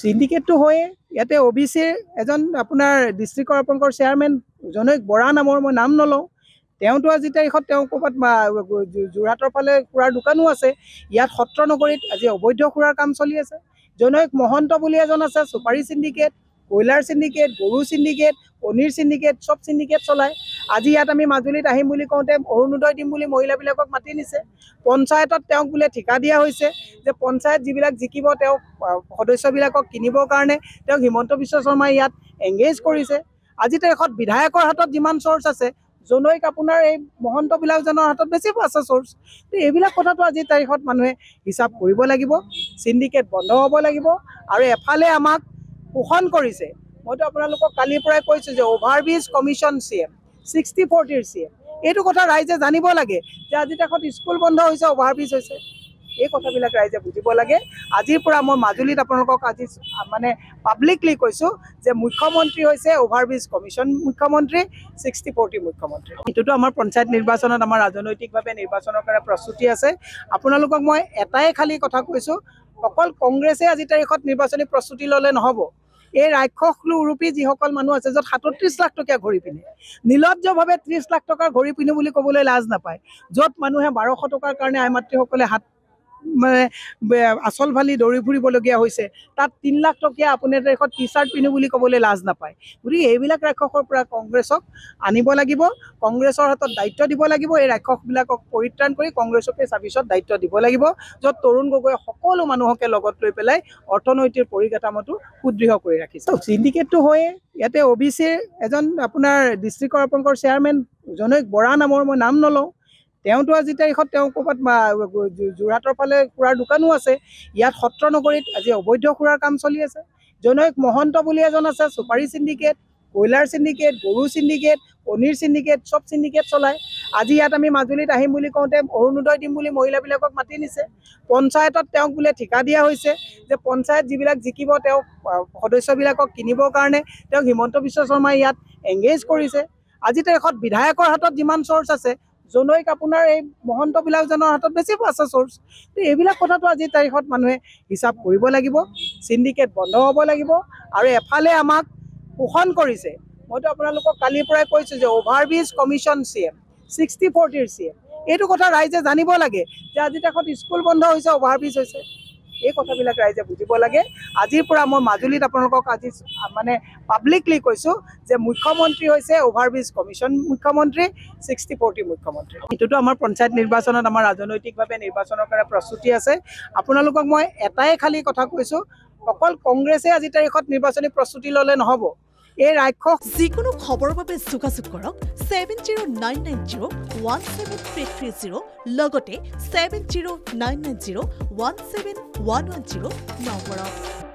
সিন্ডিকেটটো হয়ে ইয়াতে OBCৰ এজন আপোনাৰ ডিষ্ট্ৰিক্ট কৰ্পোৰেচনৰ চেয়াৰমেন জনৈক বৰা নামৰ মই নাম নলওঁ তেওঁতো আজি তাৰিখত তেওঁ ক'ৰবাত যোৰহাটৰ ফালে খুৰাৰ দোকানো আছে ইয়াত সত্ৰ নগৰীত আজি অবৈধ খুৰাৰ কাম চলি আছে জনৈক মহন্ত বুলি এজন আছে সুপাৰী সিন্ডিকেট কয়লাৰ সিন্ডিকেট গৰু সিন্ডিকেট পনীৰ সিন্ডিকেট সব সিন্ডিকেট চলায় আজি ইয়াত আমি মাজুলীত আহিম বুলি কওঁতে অৰুণোদয় দিম বুলি মহিলাবিলাকক মাতি নিছে পঞ্চায়তত তেওঁক বোলে ঠিকা দিয়া হৈছে যে পঞ্চায়ত যিবিলাক জিকিব তেওঁক সদস্যবিলাকক কিনিবৰ কাৰণে তেওঁক হিমন্ত বিশ্ব শৰ্মাই ইয়াত এংগেজ কৰিছে আজি তাৰিখত বিধায়কৰ হাতত যিমান চ'ৰ্চ আছে জনৈক আপোনাৰ এই মহন্তবিলাকজনৰ হাতত বেছি আছে চ'ৰ্চ তো এইবিলাক কথাটো আজি তাৰিখত মানুহে হিচাপ কৰিব লাগিব সিন্ডিকেট বন্ধ হ'ব লাগিব আৰু এফালে আমাক পোষণ কৰিছে মইতো আপোনালোকক কালিৰ পৰাই কৈছোঁ যে অভাৰব্ৰিজ কমিশ্যন CM 60-40 CM এইটো কথা ৰাইজে জানিব লাগে যে আজি তাৰিখত স্কুল বন্ধ হৈছে অভাৰব্ৰিজ হৈছে এই কথাবিলাক ৰাইজে বুজিব লাগে আজিৰ পৰা মই মাজুলীত আপোনালোকক আজি মানে পাব্লিকলি কৈছোঁ যে মুখ্যমন্ত্ৰী হৈছে অভাৰব্ৰিজ কমিশ্যন মুখ্যমন্ত্ৰী 60-40 মুখ্যমন্ত্ৰী এইটোতো আমাৰ পঞ্চায়ত নিৰ্বাচনত আমাৰ ৰাজনৈতিকভাৱে নিৰ্বাচনৰ কাৰণে প্ৰস্তুতি আছে আপোনালোকক মই এটাই খালি কথা কৈছোঁ অকল কংগ্ৰেছে আজি তাৰিখত নিৰ্বাচনী প্ৰস্তুতি ল'লে নহ'ব এই ৰাক্ষস ৰূপী যিসকল মানুহ আছে য'ত 37 লাখ টকীয়া ঘড়ী পিন্ধে নিলজ্জভাৱে 30 লাখ টকাৰ ঘড়ী পিন্ধো বুলি ক'বলৈ লাজ নাপায় য'ত মানুহে 1200 টকাৰ কাৰণে আই মাতৃসকলে হাত মানে আচল ফালি দৌৰি ফুৰিবলগীয়া হৈছে তাত 3 লাখ টকীয়া আপোনাৰ দেশত টি-চাৰ্ট পিন্ধো বুলি ক'বলৈ লাজ নাপায় গতিকে এইবিলাক ৰাক্ষসৰ পৰা কংগ্ৰেছক আনিব লাগিব কংগ্ৰেছৰ হাতত দায়িত্ব দিব লাগিব এই ৰাক্ষসবিলাকক পৰিত্ৰাণ কৰি কংগ্ৰেছকে ছাৰ্ভিচত দায়িত্ব দিব লাগিব য'ত তৰুণ গগৈ সকলো মানুহকে লগত লৈ পেলাই অৰ্থনৈতিক পৰিকাঠামোটো সুদৃঢ় কৰি ৰাখিছে সিন্ডিকেটটো হয়ে ইয়াতে OBCৰ এজন আপোনাৰ ডিষ্ট্ৰিক্ট কৰ্পোৰেচনৰ চেয়াৰমেন জনৈক বৰা নামৰ মই নাম নলওঁ তেওঁতো আজি তাৰিখত তেওঁ ক'ৰবাত যোৰহাটৰ ফালে খুৰাৰ দোকানো আছে ইয়াত সত্ৰ নগৰীত আজি অবৈধ খুৰাৰ কাম চলি আছে জনৈক মহন্ত বুলি এজন আছে সুপাৰী সিন্ডিকেট কয়লাৰ সিন্ডিকেট গৰু সিন্ডিকেট পনীৰ সিন্ডিকেট সব সিন্ডিকেট চলায় আজি ইয়াত আমি মাজুলীত আহিম বুলি কওঁতে অৰুণোদয় দিম বুলি মহিলাবিলাকক মাতি নিছে পঞ্চায়তত তেওঁক বোলে ঠিকা দিয়া হৈছে যে পঞ্চায়ত যিবিলাক জিকিব তেওঁক সদস্যবিলাকক কিনিবৰ কাৰণে তেওঁক হিমন্ত বিশ্ব শৰ্মাই ইয়াত এংগেজ কৰিছে আজি তাৰিখত বিধায়কৰ হাতত যিমান চ'ৰ্চ আছে জনৈক আপোনাৰ এই মহন্তবিলাকজনৰ হাতত বেছি আছে চ'ৰ্চ তো এইবিলাক কথাটো আজি তাৰিখত মানুহে হিচাপ কৰিব লাগিব সিন্ডিকেট বন্ধ হ'ব লাগিব আৰু এফালে আমাক পোষণ কৰিছে মইতো আপোনালোকক কালিৰ পৰাই কৈছোঁ যে অভাৰব্ৰিজ কমিশ্যন CM 60-40 CM এইটো কথা ৰাইজে জানিব লাগে যে আজি তাৰিখত স্কুল বন্ধ হৈছে অভাৰব্ৰিজ হৈছে এই কথাবিলাক ৰাইজে বুজিব লাগে আজিৰ পৰা মই মাজুলীত আপোনালোকক আজি মানে পাব্লিকলি কৈছোঁ যে মুখ্যমন্ত্ৰী হৈছে অভাৰব্ৰিজ কমিশ্যন মুখ্যমন্ত্ৰী 60-40 মুখ্যমন্ত্ৰী এইটোতো আমাৰ পঞ্চায়ত নিৰ্বাচনত আমাৰ ৰাজনৈতিকভাৱে নিৰ্বাচনৰ কাৰণে প্ৰস্তুতি আছে আপোনালোকক মই এটাই খালি কথা কৈছোঁ অকল কংগ্ৰেছে আজি তাৰিখত নিৰ্বাচনী প্ৰস্তুতি ল'লে নহ'ব এই ৰাক্ষস যিকোনো খবৰৰ বাবে যোগাযোগ কৰক 7099017330 লগতে 7099017110 নম্বৰত